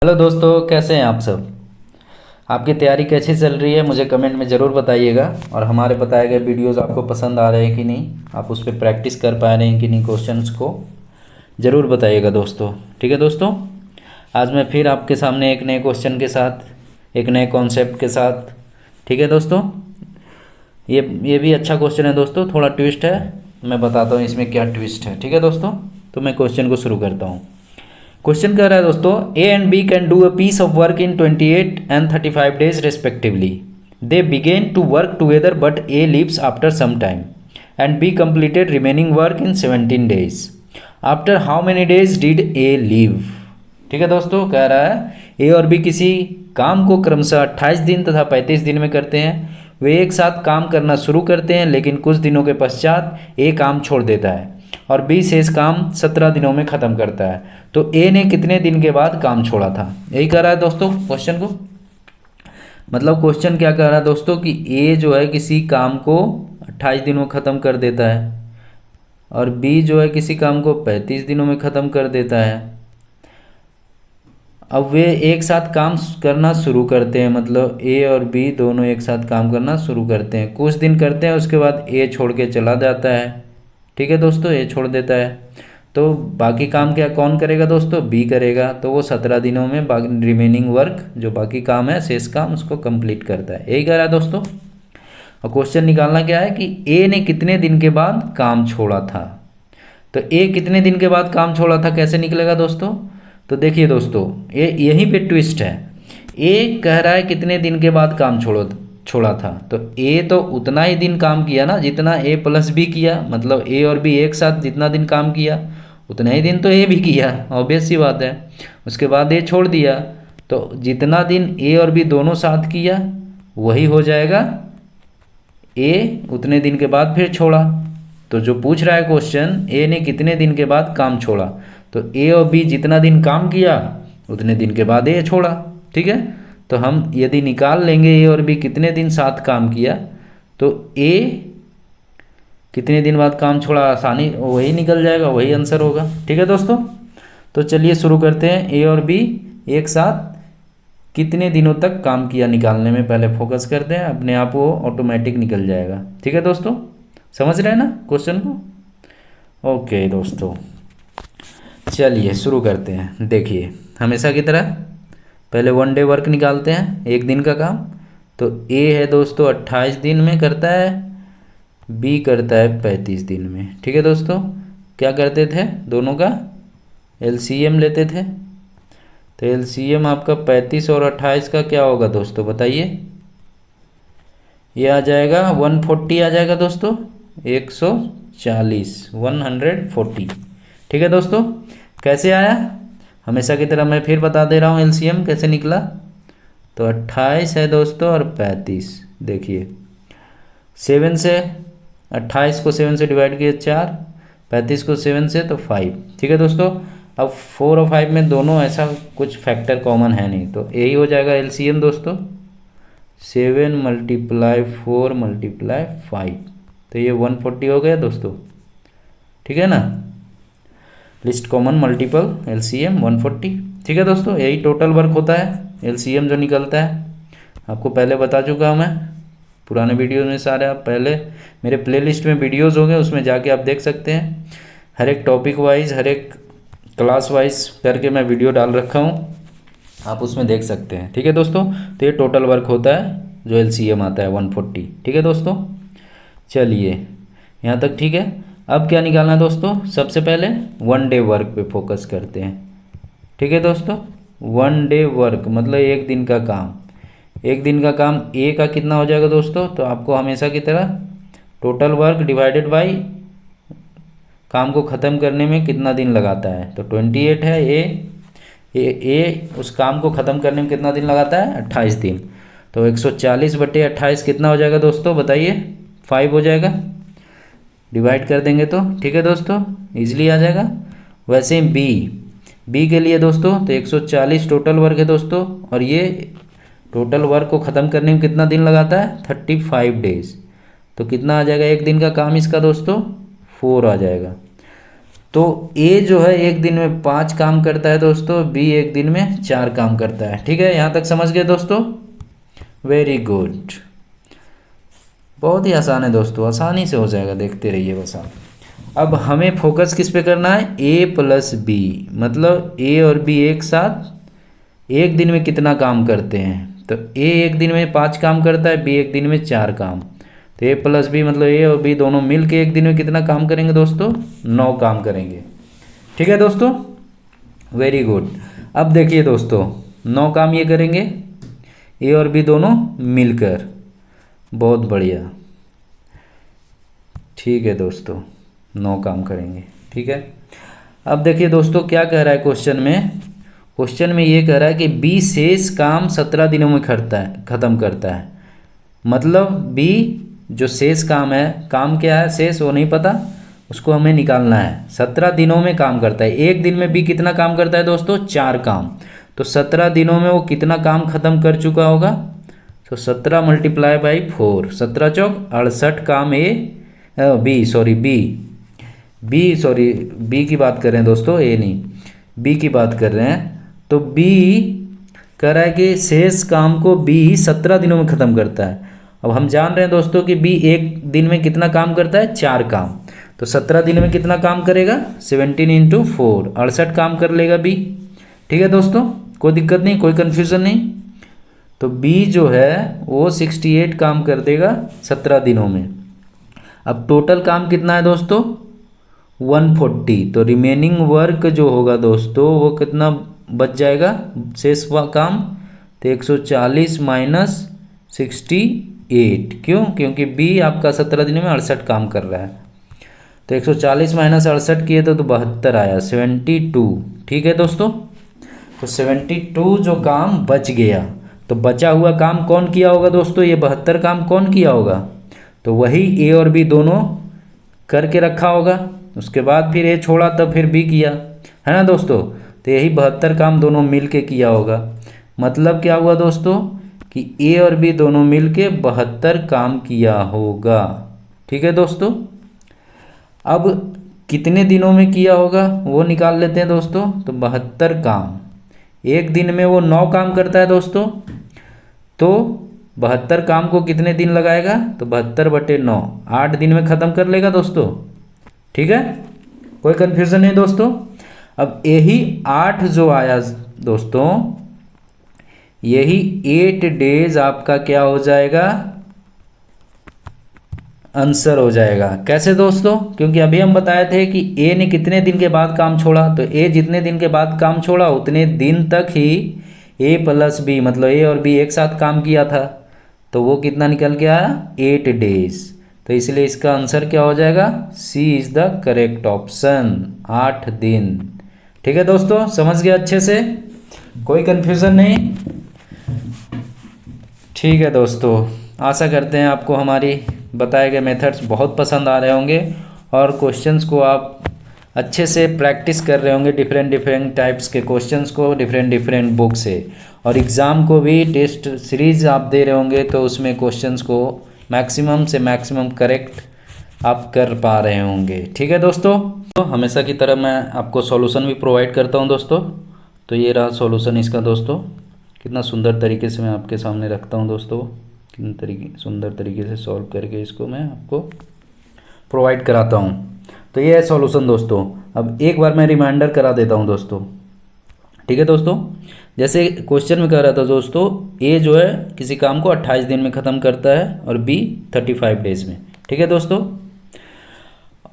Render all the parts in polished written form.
Hello दोस्तों, कैसे हैं आप सब। आपकी तैयारी कैसी चल रही है मुझे कमेंट में ज़रूर बताइएगा। और हमारे बताए गए वीडियोस आपको पसंद आ रहे हैं कि नहीं, आप उस पर प्रैक्टिस कर पा रहे हैं कि नहीं, क्वेश्चंस को ज़रूर बताइएगा दोस्तों। ठीक है दोस्तों, आज मैं फिर आपके सामने एक नए क्वेश्चन के साथ, एक नए कॉन्सेप्ट के साथ। ठीक है दोस्तों, ये भी अच्छा क्वेश्चन है दोस्तों, थोड़ा ट्विस्ट है। मैं बताता हूँ इसमें क्या ट्विस्ट है। ठीक है दोस्तों, तो मैं क्वेश्चन को शुरू करता हूँ। क्वेश्चन कह रहा है दोस्तों, A and B can do a piece of work in 28 and 35 days respectively. They begin to work together but A leaves after some time and B completed remaining work in 17 days. After how many days did A leave. ठीक है दोस्तों, कह रहा है ए और B किसी काम को क्रमशः 28 दिन तथा 35 दिन में करते हैं। वे एक साथ काम करना शुरू करते हैं, लेकिन कुछ दिनों के पश्चात ए काम छोड़ देता है और बी शेष काम 17 दिनों में ख़त्म करता है। तो ए ने कितने दिन के बाद काम छोड़ा था, यही कह रहा है दोस्तों क्वेश्चन को। मतलब क्वेश्चन क्या कह रहा है दोस्तों कि ए जो है किसी काम को 28 दिनों में ख़त्म कर देता है और बी जो है किसी काम को 35 दिनों में ख़त्म कर देता है। अब वे एक साथ काम करना शुरू करते हैं, मतलब ए और बी दोनों एक साथ काम करना शुरू करते हैं। कुछ दिन करते हैं, उसके बाद ए छोड़ के चला जाता है। ठीक है दोस्तों, ए छोड़ देता है, तो बाकी काम क्या कौन करेगा दोस्तों, बी करेगा। तो वो 17 दिनों में बाकी रिमेनिंग वर्क जो बाकी काम है, शेष काम, उसको कंप्लीट करता है। यही कह रहा है दोस्तों। और क्वेश्चन निकालना क्या है कि ए ने कितने दिन के बाद काम छोड़ा था। तो ए कितने दिन के बाद काम छोड़ा था कैसे निकलेगा दोस्तों। तो देखिए दोस्तों, ये यहीं पे ट्विस्ट है। ए कह रहा है कितने दिन के बाद काम छोड़ा था, तो ए तो उतना ही दिन काम किया ना जितना ए प्लस बी किया। मतलब ए और बी एक साथ जितना दिन काम किया उतना ही दिन तो ए भी किया, ऑब्वियस सी बात है। उसके बाद ए छोड़ दिया, तो जितना दिन ए और बी दोनों साथ किया वही हो जाएगा ए उतने दिन के बाद फिर छोड़ा। तो जो पूछ रहा है क्वेश्चन, ए ने कितने दिन के बाद काम छोड़ा, तो ए और बी जितना दिन काम किया उतने दिन के बाद ए छोड़ा। ठीक है, तो हम यदि निकाल लेंगे ए और बी कितने दिन साथ काम किया, तो ए कितने दिन बाद काम छोड़ा, आसानी वही निकल जाएगा, वही आंसर होगा। ठीक है दोस्तों, तो चलिए शुरू करते हैं। ए और बी एक साथ कितने दिनों तक काम किया निकालने में पहले फोकस करते हैं, अपने आप वो ऑटोमेटिक निकल जाएगा। ठीक है दोस्तों, समझ रहे हैं ना क्वेश्चन को। ओके दोस्तों, चलिए शुरू करते हैं। देखिए हमेशा की तरह पहले 1 डे वर्क निकालते हैं, एक दिन का काम। तो ए है दोस्तों 28 दिन में करता है, बी करता है 35 दिन में। ठीक है दोस्तों, क्या करते थे, दोनों का एलसीएम लेते थे। तो एलसीएम आपका 35 और 28 का क्या होगा दोस्तों बताइए। ये आ जाएगा 140 आ जाएगा दोस्तों, 140 140। ठीक है दोस्तों, कैसे आया, हमेशा की तरह मैं फिर बता दे रहा हूँ एलसीएम कैसे निकला। तो 28 है दोस्तों और 35। देखिए 7 से 28 को 7 से डिवाइड किए 4, 35 को 7 से तो 5। ठीक है दोस्तों, अब 4 और 5 में दोनों ऐसा कुछ फैक्टर कॉमन है नहीं, तो यही हो जाएगा एलसीएम दोस्तों, 7 × 4 × 5। तो ये 140 हो गया दोस्तों। ठीक है ना, लिस्ट कॉमन मल्टीपल एलसीएम 140। ठीक है दोस्तों, यही टोटल वर्क होता है एलसीएम जो निकलता है। आपको पहले बता चुका हूँ मैं, पुराने वीडियो में सारे, आप पहले मेरे प्लेलिस्ट में वीडियोस हो गए, उसमें जाके आप देख सकते हैं। हर एक टॉपिक वाइज, हर एक क्लास वाइज करके मैं वीडियो डाल रखा हूँ, आप उसमें देख सकते हैं। ठीक है दोस्तों, तो ये टोटल वर्क होता है जो एलसीएम आता है 140। ठीक है दोस्तों, चलिए यहाँ तक ठीक है। अब क्या निकालना है दोस्तों, सबसे पहले 1 डे वर्क पे फोकस करते हैं। ठीक है दोस्तों, 1 डे वर्क मतलब एक दिन का काम। एक दिन का काम ए का कितना हो जाएगा दोस्तों, तो आपको हमेशा की तरह टोटल वर्क डिवाइडेड बाई काम को ख़त्म करने में कितना दिन लगाता है, तो 28 है ए उस काम को ख़त्म करने में कितना दिन लगाता है, 28 दिन। तो 140/28 कितना हो जाएगा दोस्तों बताइए, 5 हो जाएगा, डिवाइड कर देंगे तो। ठीक है दोस्तों, इजीली आ जाएगा। वैसे ही बी के लिए दोस्तों तो 140 टोटल वर्क है दोस्तों, और ये टोटल वर्क को ख़त्म करने में कितना दिन लगाता है, 35 डेज। तो कितना आ जाएगा एक दिन का काम इसका दोस्तों, 4 आ जाएगा। तो ए जो है एक दिन में 5 काम करता है दोस्तों, बी एक दिन में 4 काम करता है। ठीक है, यहाँ तक समझ गए दोस्तों? वेरी गुड, बहुत ही आसान है दोस्तों, आसानी से हो जाएगा, देखते रहिए बस आप। अब हमें फोकस किस पे करना है? ए प्लस बी, मतलब ए और बी एक साथ एक दिन में कितना काम करते हैं। तो ए एक दिन में 5 काम करता है, बी एक दिन में 4 काम। तो ए प्लस बी मतलब ए और बी दोनों मिल के एक दिन में कितना काम करेंगे दोस्तों? 9 काम करेंगे। ठीक है दोस्तों, वेरी गुड। अब देखिए दोस्तों, 9 काम ये करेंगे, ए और बी दोनों मिलकर। बहुत बढ़िया, ठीक है दोस्तों, 9 काम करेंगे। ठीक है, अब देखिए दोस्तों क्या कह रहा है क्वेश्चन में। क्वेश्चन में ये कह रहा है कि बी शेष काम 17 दिनों में ख़त्म करता है। मतलब बी जो शेष काम है, काम क्या है शेष वो नहीं पता, उसको हमें निकालना है। 17 दिनों में काम करता है। एक दिन में बी कितना काम करता है दोस्तों? 4 काम। तो 17 दिनों में वो कितना काम खत्म कर चुका होगा? तो 17 मल्टीप्लाई बाई 4, 17 चौक 68 काम बी की बात कर रहे हैं दोस्तों, ए नहीं, बी की बात कर रहे हैं। तो बी कह रहा है कि शेष काम को बी 17 दिनों में ख़त्म करता है। अब हम जान रहे हैं दोस्तों कि बी एक दिन में कितना काम करता है? 4 काम। तो 17 दिन में कितना काम करेगा? 17 इंटू 4, 68 काम कर लेगा बी। ठीक है दोस्तों, कोई दिक्कत नहीं, कोई कन्फ्यूज़न नहीं। तो बी जो है वो 68 काम कर देगा 17 दिनों में। अब टोटल काम कितना है दोस्तों? 140। तो रिमेनिंग वर्क जो होगा दोस्तों वो कितना बच जाएगा शेष काम? तो 140 माइनस 68। क्यों? क्योंकि बी आपका 17 दिनों में 68 काम कर रहा है। तो 140 माइनस 68 किए तो 72 आया, 72। ठीक है दोस्तों, तो 72 जो काम बच गया। तो बचा हुआ काम कौन किया होगा दोस्तों? ये 72 काम कौन किया होगा? तो वही ए और बी दोनों करके रखा होगा। उसके बाद फिर ए छोड़ा तब फिर बी किया, है ना दोस्तों? तो यही 72 काम दोनों मिल के किया होगा। मतलब क्या हुआ दोस्तों कि ए और बी दोनों मिल के 72 काम किया होगा। ठीक है दोस्तों, अब कितने दिनों में किया होगा वो निकाल लेते हैं दोस्तों। तो 72 काम, एक दिन में वो 9 काम करता है दोस्तों। तो 72 काम को कितने दिन लगाएगा? तो 72/9, 8 दिन में ख़त्म कर लेगा दोस्तों। ठीक है, कोई कन्फ्यूज़न नहीं दोस्तों। अब यही 8 जो आया दोस्तों, यही 8 डेज आपका क्या हो जाएगा? आंसर हो जाएगा। कैसे दोस्तों? क्योंकि अभी हम बताए थे कि ए ने कितने दिन के बाद काम छोड़ा। तो ए जितने दिन के बाद काम छोड़ा उतने दिन तक ही ए प्लस बी मतलब ए और बी एक साथ काम किया था। तो वो कितना निकल के आया? 8 डेज। तो इसलिए इसका आंसर क्या हो जाएगा? सी इज़ द करेक्ट ऑप्शन, 8 दिन। ठीक है दोस्तों, समझ गए अच्छे से, कोई कन्फ्यूज़न नहीं? ठीक है दोस्तों, आशा करते हैं आपको हमारी बताए गए मेथड्स बहुत पसंद आ रहे होंगे और क्वेश्चंस को आप अच्छे से प्रैक्टिस कर रहे होंगे, डिफरेंट टाइप्स के क्वेश्चंस को डिफरेंट बुक से। और एग्ज़ाम को भी टेस्ट सीरीज़ आप दे रहे होंगे तो उसमें क्वेश्चंस को मैक्सिमम से मैक्सिमम करेक्ट आप कर पा रहे होंगे। ठीक है दोस्तों, तो हमेशा की तरह मैं आपको सॉल्यूशन भी प्रोवाइड करता हूं दोस्तों। तो ये रहा सॉल्यूशन इसका दोस्तों, कितना सुंदर तरीके से मैं आपके सामने रखता हूं दोस्तों, कितने सुंदर तरीके से सॉल्व करके इसको मैं आपको प्रोवाइड कराता हूं। तो ये है सॉल्यूशन दोस्तों। अब एक बार मैं रिमाइंडर करा देता हूं दोस्तों। ठीक है दोस्तों, जैसे क्वेश्चन में कह रहा था दोस्तों, ए जो है किसी काम को 28 दिन में ख़त्म करता है और बी 35 डेज में। ठीक है दोस्तों,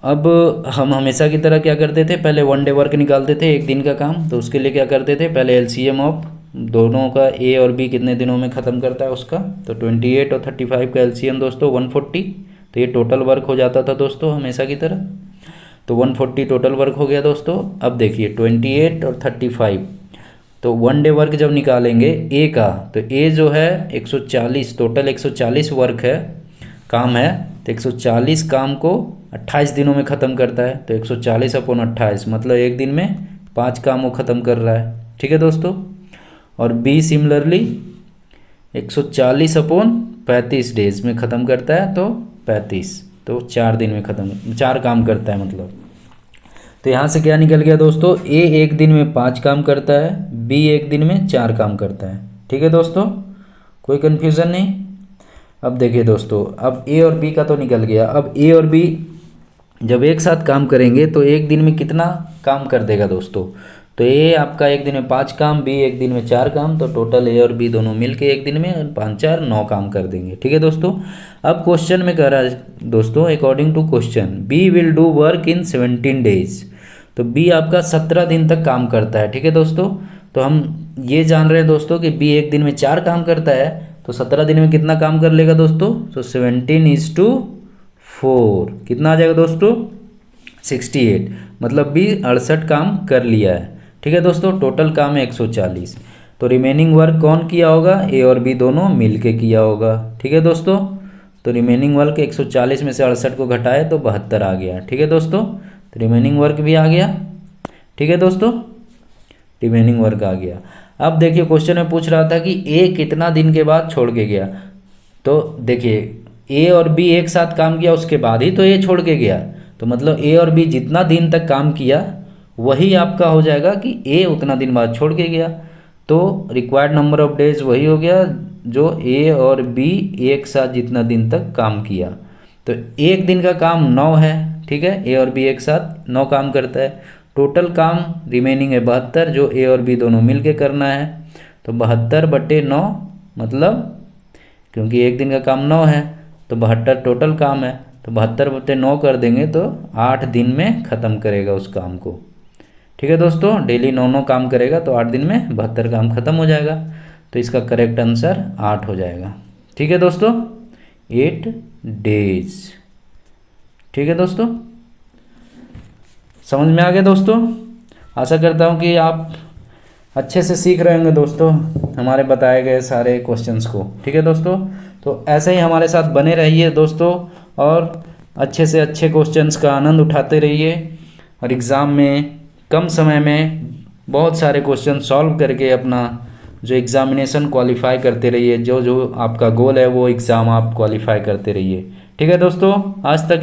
अब हम हमेशा की तरह क्या करते थे, पहले 1 डे वर्क निकालते थे, एक दिन का काम। तो उसके लिए क्या करते थे, पहले एलसीएम ऑफ दोनों का ए और बी कितने दिनों में ख़त्म करता है उसका। तो 28 और 35 का एलसीएम दोस्तों 140। तो ये टोटल वर्क हो जाता था दोस्तों हमेशा की तरह। तो 140 टोटल वर्क हो गया दोस्तों। अब देखिए 28 और 35, तो 1 डे वर्क जब निकालेंगे ए का, तो ए जो है 140, टोटल 140 वर्क है, काम है। तो 140 काम को 28 दिनों में ख़त्म करता है। तो 140/28 मतलब एक दिन में 5 काम वो ख़त्म कर रहा है। ठीक है दोस्तों, और बी सिमिलरली 140/35 डेज में ख़त्म करता है। तो 35, तो 4 दिन में ख़त्म, 4 काम करता है मतलब। तो यहाँ से क्या निकल गया दोस्तों, ए एक दिन में 5 काम करता है, बी एक दिन में 4 काम करता है। ठीक है दोस्तों, कोई कन्फ्यूज़न नहीं। अब देखिए दोस्तों, अब ए और बी का तो निकल गया। अब ए और बी जब एक साथ काम करेंगे तो एक दिन में कितना काम कर देगा दोस्तों। तो ए आपका एक दिन में 5 काम, बी एक दिन में 4 काम, तो टोटल ए और बी दोनों मिलके एक दिन में 5 4 9 काम कर देंगे। ठीक है दोस्तों। अब क्वेश्चन में कह रहा है दोस्तों, according to question B will do work in 17 days. तो बी आपका 17 दिन तक काम करता है। ठीक है दोस्तों। तो हम ये जान रहे हैं दोस्तों कि बी एक दिन में 4 काम करता है, तो 17 दिन में कितना काम कर लेगा दोस्तों। तो 17:4 कितना आ जाएगा दोस्तों, 68। मतलब बी 68 काम कर लिया है। ठीक है दोस्तों, टोटल काम है 140। तो रिमेनिंग वर्क कौन किया होगा, ए और बी दोनों मिल के किया होगा। ठीक है दोस्तों। तो रिमेनिंग वर्क 140 में से 68 को घटाए तो 72 आ गया। ठीक है दोस्तों। तो रिमेनिंग वर्क भी आ गया। ठीक है दोस्तों, रिमेनिंग वर्क आ गया। अब देखिए क्वेश्चन में पूछ रहा था कि ए कितना दिन के बाद छोड़ के गया। तो देखिए ए और बी एक साथ काम किया, उसके बाद ही तो ए छोड़ के गया। तो मतलब ए और बी जितना दिन तक काम किया वही आपका हो जाएगा कि ए उतना दिन बाद छोड़ के गया। तो रिक्वायर्ड नंबर ऑफ डेज वही हो गया जो ए और बी एक साथ जितना दिन तक काम किया। तो एक दिन का काम 9 है। ठीक है, ए और बी एक साथ 9 काम करता है। टोटल काम रिमेनिंग है 72, जो ए और बी दोनों मिल के करना है। तो 72/9 मतलब क्योंकि एक दिन का काम 9 है तो 72 टोटल काम है, तो 72/9 कर देंगे तो 8 दिन में ख़त्म करेगा उस काम को। ठीक है दोस्तों, डेली 9 काम करेगा तो 8 दिन में 72 काम खत्म हो जाएगा। तो इसका करेक्ट आंसर 8 हो जाएगा। ठीक है दोस्तों, 8 डेज। ठीक है दोस्तों, समझ में आ गया दोस्तों। आशा करता हूँ कि आप अच्छे से सीख रहे होंगे दोस्तों हमारे बताए गए सारे क्वेश्चंस को। ठीक है दोस्तों, तो ऐसे ही हमारे साथ बने रहिए दोस्तों, और अच्छे से अच्छे क्वेश्चंस का आनंद उठाते रहिए, और एग्ज़ाम में कम समय में बहुत सारे क्वेश्चन सॉल्व करके अपना जो एग्ज़ामिनेशन क्वालिफाई करते रहिए। जो जो आपका गोल है वो एग्ज़ाम आप क्वालिफाई करते रहिए। ठीक है दोस्तों, आज तक